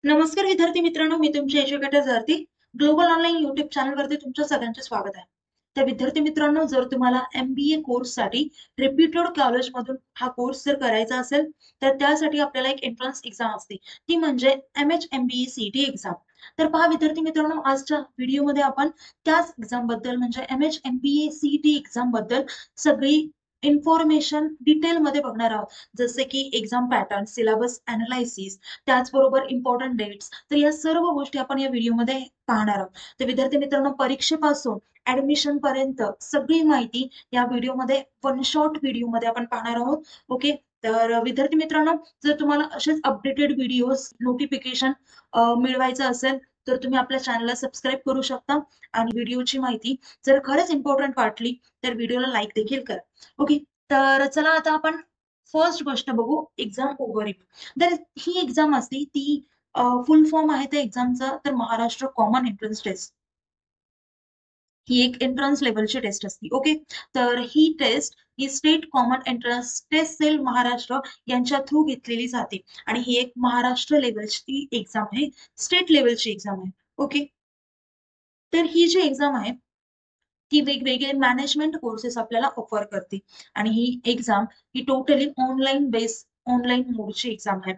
नमस्कार विद्यार्थी मित्रांनो, मी तुमची यशोगाथा विद्यार्थी ग्लोबल ऑनलाईन युट्यूब चॅनलवरती तुमच्या सगळ्यांचे स्वागत आहे. तर विद्यार्थी मित्रांनो, जर तुम्हाला MBA कोर्ससाठी रेप्युटेड कॉलेजमधून हा कोर्स जर करायचा असेल, तर त्यासाठी आपल्याला एक एंट्रन्स एक्झाम असते, ती म्हणजे MHMBE CET एक्झाम. तर पहा विद्यार्थी मित्रांनो, आजच्या व्हिडिओमध्ये आपण त्याच एक्झाम बद्दल म्हणजे MHMBE CET एक्झाम बद्दल सगळी इन्फॉर्मेशन डिटेलमध्ये बघणार आहोत. जसे की एक्झाम पॅटर्न, सिलेबस अनालायसिस, त्याचबरोबर इम्पॉर्टंट डेट्स. तर या सर्व गोष्टी आपण या व्हिडिओमध्ये पाहणार आहोत. तर विद्यार्थी मित्रांनो, परीक्षेपासून ऍडमिशन पर्यंत सगळी माहिती या व्हिडिओमध्ये वन शॉर्ट व्हिडिओमध्ये आपण पाहणार आहोत. ओके. तर विद्यार्थी मित्रांनो, जर तुम्हाला असेच अपडेटेड व्हिडिओज नोटिफिकेशन मिळवायचं असेल तर तुम्ही आपल्या चॅनलला सबस्क्राईब करू शकता आणि व्हिडिओची माहिती जर खरंच इम्पॉर्टंट वाटली तर व्हिडिओला लाईक देखील करा. ओके. तर चला आता आपण फर्स्ट गोष्ट बघू, एक्झाम ओव्हरव्ह्यू. तर ही एक्झाम असते ती फुल फॉर्म आहे त्या एक्झामचा तर महाराष्ट्र कॉमन एंट्रन्स टेस्ट. ही एक एंट्रन्स लेवलची टेस्ट असते. ओके. तर ही टेस्ट ही state common entrance test cell Maharashtra यांच्या थ्रू घेतलेली जाते आणि ही एक महाराष्ट्र लेवलची एक्झाम आहे, स्टेट लेवलची एक्झाम आहे. ओके. तर ही जी एक्झाम आहे ती वेगवेगळे मॅनेजमेंट कोर्सेस आपल्याला ऑफर करते आणि ही एक्झाम ही टोटली ऑनलाईन मोडची एक्झाम आहे.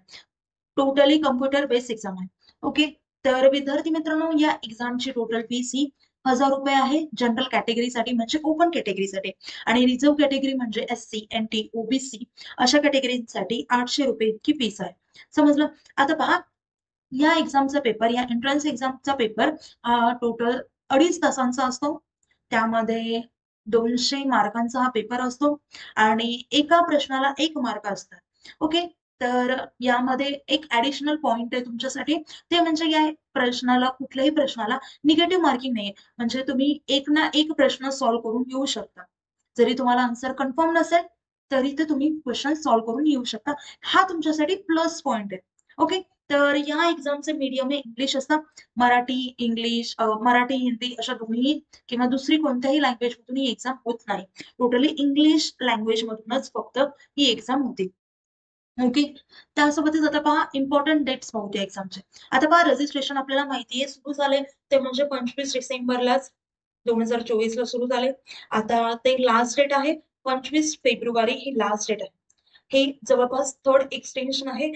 टोटली कम्प्युटर बेस्ड एक्झाम आहे. ओके. तर विद्यार्थी मित्रांनो, या एक्झामची टोटल फीस ही ₹1000 आहे जनरल कॅटेगरीसाठी म्हणजे ओपन कॅटेगरीसाठी आणि रिझर्व कॅटेगरी म्हणजे SC, NT, OBC अशा कॅटेगरीसाठी ₹800 इतकी फीस आहे. समजलं? आता पहा, या एक्झामचा पेपर, या एंट्रन्स एक्झामचा पेपर हा टोटल 2.5 तासांचा असतो. त्यामध्ये 200 मार्कांचा हा पेपर असतो आणि एका प्रश्नाला 1 मार्क असतात. ओके. तर यामध्ये एक ऍडिशनल पॉइंट आहे तुमच्यासाठी, ते म्हणजे या प्रश्नाला, कुठल्याही प्रश्नाला निगेटिव्ह मार्किंग नाहीये. म्हणजे तुम्ही एक ना एक प्रश्न सॉल्व्ह करून येऊ शकता. जरी तुम्हाला आन्सर कन्फर्म नसेल तरी ते तुम्ही क्वेश्चन सॉल्व्ह करून येऊ शकता. हा तुमच्यासाठी प्लस पॉइंट आहे. ओके. तर या एक्झामचे मीडियम हे इंग्लिश असतात. मराठी, हिंदी अशा दोन्ही किंवा दुसरी कोणत्याही लँग्वेज मधून ही एक्झाम होत नाही. टोटली इंग्लिश लँग्वेज मधूनच फक्त ही एक्झाम होती. ओके. त्यासोबतच आता पहा, इम्पॉर्टंट डेट्स पाहू त्या एक्झामचे. आता पहा, रजिस्ट्रेशन आपल्याला माहिती आहे सुरू झाले, ते म्हणजे 25 डिसेंबरलाच 2024 ला सुरू झाले. आता ते लास्ट डेट आहे 25 फेब्रुवारी ही लास्ट डेट आहे. हे जवळपास थर्ड एक्सटेन्शन आहे.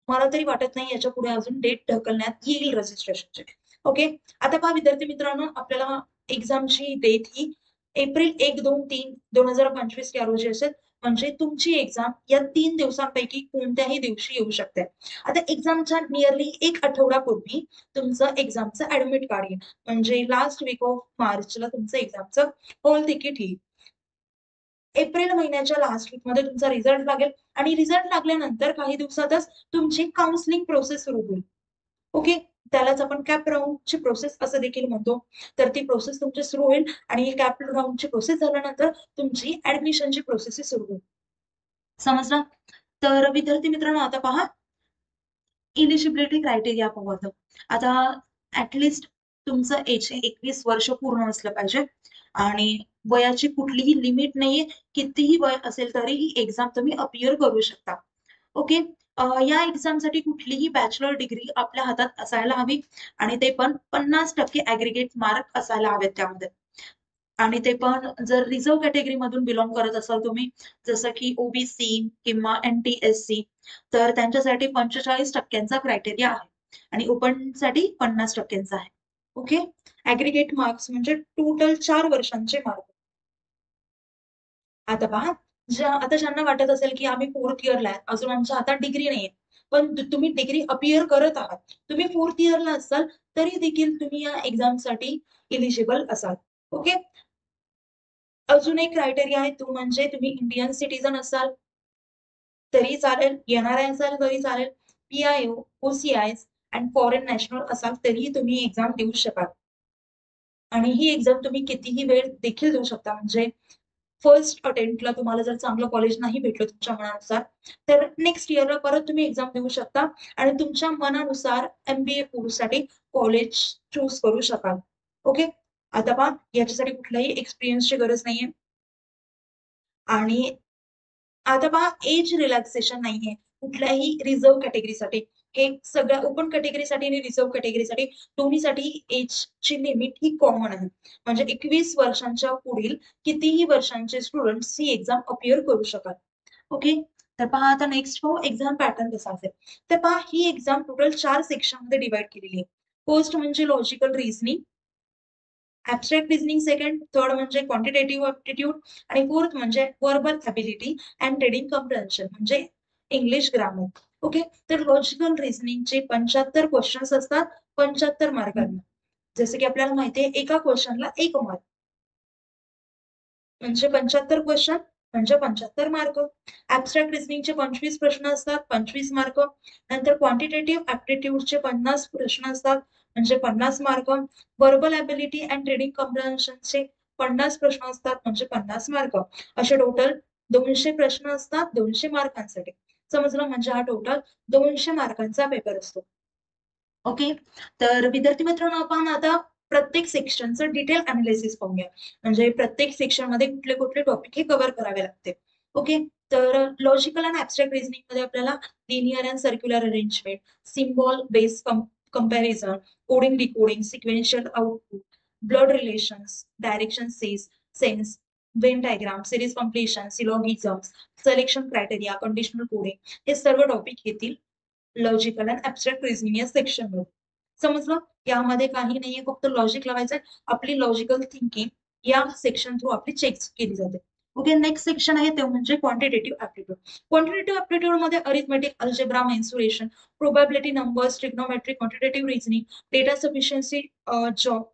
मला तरी वाटत नाही याच्या पुढे अजून डेट ढकलण्यात येईल रजिस्ट्रेशनचे. ओके. आता पहा विद्यार्थी मित्रांनो, आपल्याला एक्झामची डेट ही एप्रिल 1, 2, 3, 2025 या रोजी असेल. म्हणजे तुमची एक्झाम या 3 दिवसांपैकी कोणत्याही दिवशी येऊ शकते. आता एक्झामच्या नियरली 1 आठवडापूर्वी तुमचं एक्झामचं ऍडमिट कार्ड येईल. म्हणजे लास्ट वीक ऑफ मार्चला तुमचं एक्झामचं हॉल तिकीट येईल. एप्रिल महिन्याच्या लास्ट वीकमध्ये तुमचा रिझल्ट लागेल आणि रिझल्ट लागल्यानंतर काही दिवसातच तुमची काउन्सिलिंग प्रोसेस सुरू होईल. ओके. त्यालाच आपण कॅप राऊंडची प्रोसेस असं देखील म्हणतो. तर ती प्रोसेस तुमची सुरू होईल आणि कॅप राऊंडची प्रोसेस झाल्यानंतर तुमची ऍडमिशनची प्रोसेस सुरू होईल. समजलं? तर विद्यार्थी मित्रांनो, आता पहा, इलिजिबिलिटी क्रायटेरिया पाहू आता. आता ऍटलिस्ट तुमचं एज 21 वर्ष पूर्ण असलं पाहिजे आणि वयाची कुठलीही लिमिट नाहीये. कितीही वय असेल तरी ही एक्झाम तुम्ही अपियर करू शकता. ओके. या एक्झामसाठी कुठलीही बॅचलर डिग्री आपल्या हातात असायला हवी आणि ते पण 50% ऍग्रीगेट मार्क असायला हवेत त्यामध्ये. आणि ते पण जर रिझर्व्ह कॅटेगरी मधून बिलॉंग करत असाल तुम्ही, जसं की OBC किंवा NT-SC, तर त्यांच्यासाठी 45% क्रायटेरिया आहे आणि ओपन साठी 50% आहे. ओके. ऍग्रीगेट मार्क्स म्हणजे टोटल 4 वर्षांचे मार्क. आता पहा, आता ज्यांना वाटत असेल की आम्ही फोर्थ इयरला आहे, अजून आमच्या हातात डिग्री नाहीये, पण तुम्ही डिग्री अपियर करत आहात, तुम्ही फोर्थ इयरला असाल तरी देखील तुम्ही या एक्झामसाठी इलिजिबल असाल. ओके. अजून एक क्रायटेरिया आहे, तो म्हणजे तुम्ही इंडियन सिटीजन असाल तरी चालेल, NRI असाल तरी चालेल, PIO, OCIs आणि फॉरेन नॅशनल असाल तरीही तुम्ही एक्झाम देऊ शकाल. आणि ही एक्झाम तुम्ही कितीही वेळ देखील देऊ शकता. म्हणजे फर्स्ट अटेम्प्टला तुम्हाला जर चांगलं कॉलेज नाही भेटलं तुमच्या मनानुसार, तर नेक्स्ट इयरला परत तुम्ही एक्झाम देऊ शकता आणि तुमच्या मनानुसार MBA कोर्ससाठी कॉलेज चूज करू शकाल. ओके. आता पहा, याच्यासाठी कुठल्याही एक्सपिरियन्सची गरज नाहीये आणि आता पहा, एज रिलॅक्सेशन नाहीये कुठल्याही रिझर्व्ह कॅटेगरीसाठी. हे सगळ्या ओपन कॅटेगरीसाठी आणि रिझर्व्ह कॅटेगरीसाठी दोन्हीसाठी एजची लिमिट ही कॉमन आहे. म्हणजे 21 वर्षांच्या पुढील कितीही वर्षांचे स्टुडंट्स ही एक्झाम अपिअर करू शकतात. ओके. तर पहा आता नेक्स्ट पाहू एक्झाम पॅटर्न कसा असेल. तर पहा ही एक्झाम टोटल 4 सेक्शनमध्ये डिवाइड केलेली आहे. फर्स्ट म्हणजे logical reasoning, abstract reasoning second, third म्हणजे क्वांटिटेटिव्ह ऍप्टिट्यूड आणि फोर्थ म्हणजे वर्बल ॲबिलिटी अँड रीडिंग कम्प्रेन्शन म्हणजे इंग्लिश ग्रामर. ओके. तर लॉजिकल रिझनिंगचे 75 क्वेश्चन्स असतात 75 मार्कांना. जसं की आपल्याला माहिती आहे एका क्वेश्चनला 1 मार्क म्हणजे 75 क्वेश्चन म्हणजे 75 मार्क. ऍबस्ट्रॅक्ट रिझनिंगचे 25 प्रश्न असतात 25 मार्क. नंतर क्वांटिटेटिव्ह ऍप्टिट्यूडचे 50 प्रश्न असतात म्हणजे 50 mark. Verbal ability and reading कम्प्रेन्शनचे 50 प्रश्न असतात म्हणजे 50 मार्क. असे टोटल 200 प्रश्न असतात 200 मार्कांसाठी. समजलं, म्हणजे हा टोटल 200 मार्कांचा पेपर असतो. ओके. तर विद्यार्थी मित्रांनो आपण आता प्रत्येक सेक्शनचं डिटेल अनालिसिस पाहूया. म्हणजे प्रत्येक सेक्शनमध्ये कुठले कुठले टॉपिक हे कव्हर करावे लागते. ओके. तर लॉजिकल अँड ऍबस्ट्रॅक्ट रिझनिंग मध्ये आपल्याला linear and circular arrangement, symbol based comparison, coding decoding, sequential output, blood relations, direction sense, Venn diagram, series completion, syllogisms, selection criteria, conditional coding हे सर्व topic येतील logical and abstract reasoning या सेक्शनमध्ये. समजलं, यामध्ये काही नाहीये, फक्त लॉजिक लावायचंय. आपली लॉजिकल थिंकिंग या सेक्शन थ्रू आपली चेक केली जाते. ओके. नेक्स्ट सेक्शन आहे ते म्हणजे क्वांटिटेटिव्ह ऍप्टिट्यूड. क्वांटिटेटिव्ह ऍप्टिट्यूड मध्ये arithmetic, algebra, mensuration, probability numbers, trigonometry, quantitative reasoning, data sufficiency,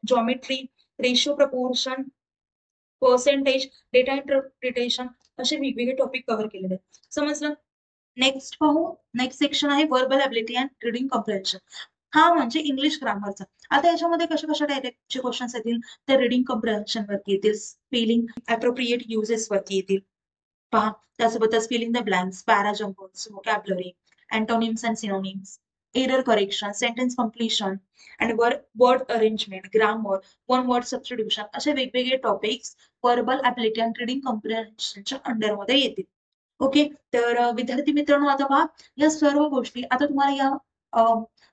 geometry, ratio proportion, percentage, data interpretation असे वेगवेगळे टॉपिक कव्हर केलेले आहेत. समजलं. नेक्स्ट पाहू. नेक्स्ट सेक्शन आहे वर्बल ॲबिलिटी अँड रीडिंग कम्प्रेन्शन. हा म्हणजे इंग्लिश ग्रामरचा. आता याच्यामध्ये कशा कशा टायपचे क्वेश्चन्स येतील तर रीडिंग कम्प्रेन्शन वरती येतील, स्पेलिंग अप्रोप्रिएट युजेस वरती येतील. पहा, त्यासोबतच filling the blanks, parajumbles, vocabulary, antonyms and synonyms, error correction, sentence completion and word arrangement, grammar, one word substitution असे वेगवेगळे topics verbal ability and reading कम्प्रेन्शनच्या अंडरमध्ये येतील. ओके. तर विद्यार्थी मित्रांनो आता पहा, या सर्व गोष्टी आता तुम्हाला या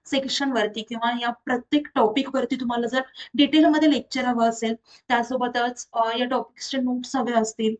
सेक्शन वरती किंवा या प्रत्येक टॉपिक वरती तुम्हाला जर डिटेलमध्ये लेक्चर हवं असेल, त्यासोबतच या टॉपिक्सचे नोट्स हवे असतील,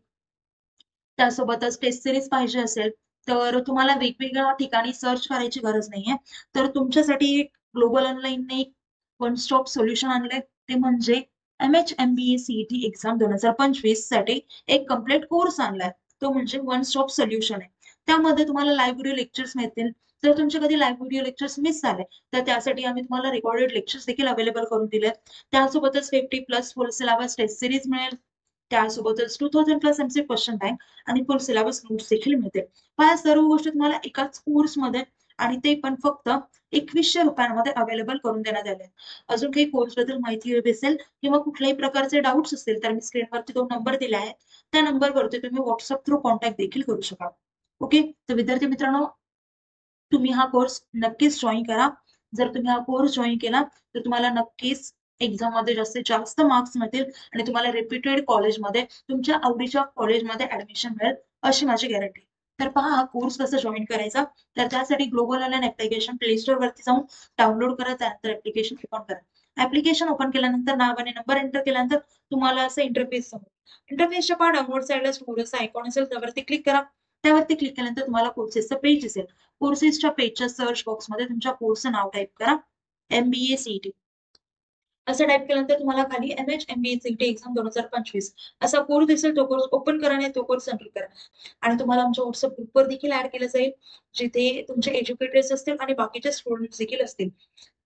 त्यासोबतच टेस्ट सिरीज पाहिजे असेल, तर तुम्हाला वेगवेगळ्या ठिकाणी सर्च करायची गरज नाहीये. तर तुमच्यासाठी ग्लोबल ऑनलाईनने एक वन स्टॉप सोल्युशन आणलंय, ते म्हणजे MHMBA CET एक्झाम 2025 साठी एक कम्प्लीट कोर्स आणलाय. तो म्हणजे वन स्टॉप सोल्युशन आहे. त्यामध्ये तुम्हाला लाईव्ह व्हिडिओ लेक्चर्स मिळतील. जर तुमचे कधी लाईव्ह व्हिडिओ लेक्चर्स मिस झाले तर त्यासाठी आम्ही तुम्हाला रेकॉर्डेड लेक्चर्स देखील अवेलेबल करून दिलेत. त्यासोबतच 50+ फुल सिलेबस टेस्ट सिरीज मिळेल. त्यासोबतच 2000+ MC क्वेश्चन बँक आणि फुल सिलेबस नोट्स देखील मिळते. या सर्व गोष्टी तुम्हाला एकाच कोर्समध्ये आणि ते पण फक्त 2100 रुपयांमध्ये अवेलेबल करून देण्यात आले. अजून काही कोर्सबद्दल माहिती हवी असेल किंवा कुठल्याही प्रकारचे डाऊट्स असतील तर मी स्क्रीनवरती 2 नंबर दिले आहेत. त्या नंबरवरती तुम्ही व्हॉट्सअप थ्रू कॉन्टॅक्ट देखील करू शकाल. ओके. तर विद्यार्थी मित्रांनो, तुम्ही हा कोर्स नक्कीच जॉईन करा. जर तुम्ही हा कोर्स जॉईन केला तर तुम्हाला नक्कीच एक्झाम मध्ये जास्तीत जास्त मार्क्स मिळतील आणि तुम्हाला रेप्युटेड कॉलेजमध्ये तुमच्या आवडीच्या कॉलेजमध्ये ऍडमिशन मिळेल अशी माझी गॅरंटी. तर पहा, हा कोर्स कसा जॉईन करायचा. तर त्यासाठी global online application play store वरती जाऊन डाउनलोड करा. त्यानंतर ऍप्लिकेशन ओपन करा. ऍप्लिकेशन ओपन केल्यानंतर नाव आणि नंबर एंटर केल्यानंतर तुम्हाला असं इंटरफेस समोर. इंटरफेसच्या पहा डाउनलोड साईडला स्टोरेजचा आयकॉन असेल त्यावरती क्लिक करा. त्यावरती क्लिक केल्यानंतर तुम्हाला कोर्सेसचं पेज दिसेल. कोर्सेसच्या पेजच्या सर्च बॉक्समध्ये तुमच्या कोर्सचं नाव टाईप करा, MBA CET. असं टाईप केल्यानंतर तुम्हाला खाली MHMBA CET एक्झाम 2025 असा कोर्स दिसेल. तो कोर्स ओपन करा आणि तो कोर्स सेंटर करा. आणि तुम्हाला आमच्या व्हॉट्सअप ग्रुपवर देखील ऍड केलं जाईल, जिथे तुमचे एज्युकेटर्स असतील आणि बाकीचे स्टुडंट्स देखील असतील.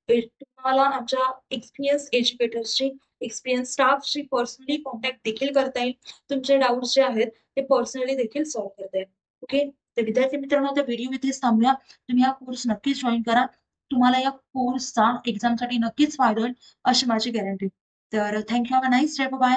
तुम्हाला आमच्या एक्सपिरियन्स एज्युकेटर्सची, एक्सपिरियन्स स्टाफशी पर्सनली कॉन्टॅक्ट देखील करता येईल. तुमचे डाऊट्स जे आहेत ते पर्सनली देखील सॉल्व्ह करता येईल. ओके. तर विद्यार्थी मित्रांनो, आता व्हिडिओ इथेच थांबूया. तुम्ही हा कोर्स नक्कीच जॉईन करा. तुम्हाला या कोर्सचा एक्झामसाठी नक्कीच फायदा होईल अशी माझी गॅरंटी. तर thank you. Have a nice day. Bye.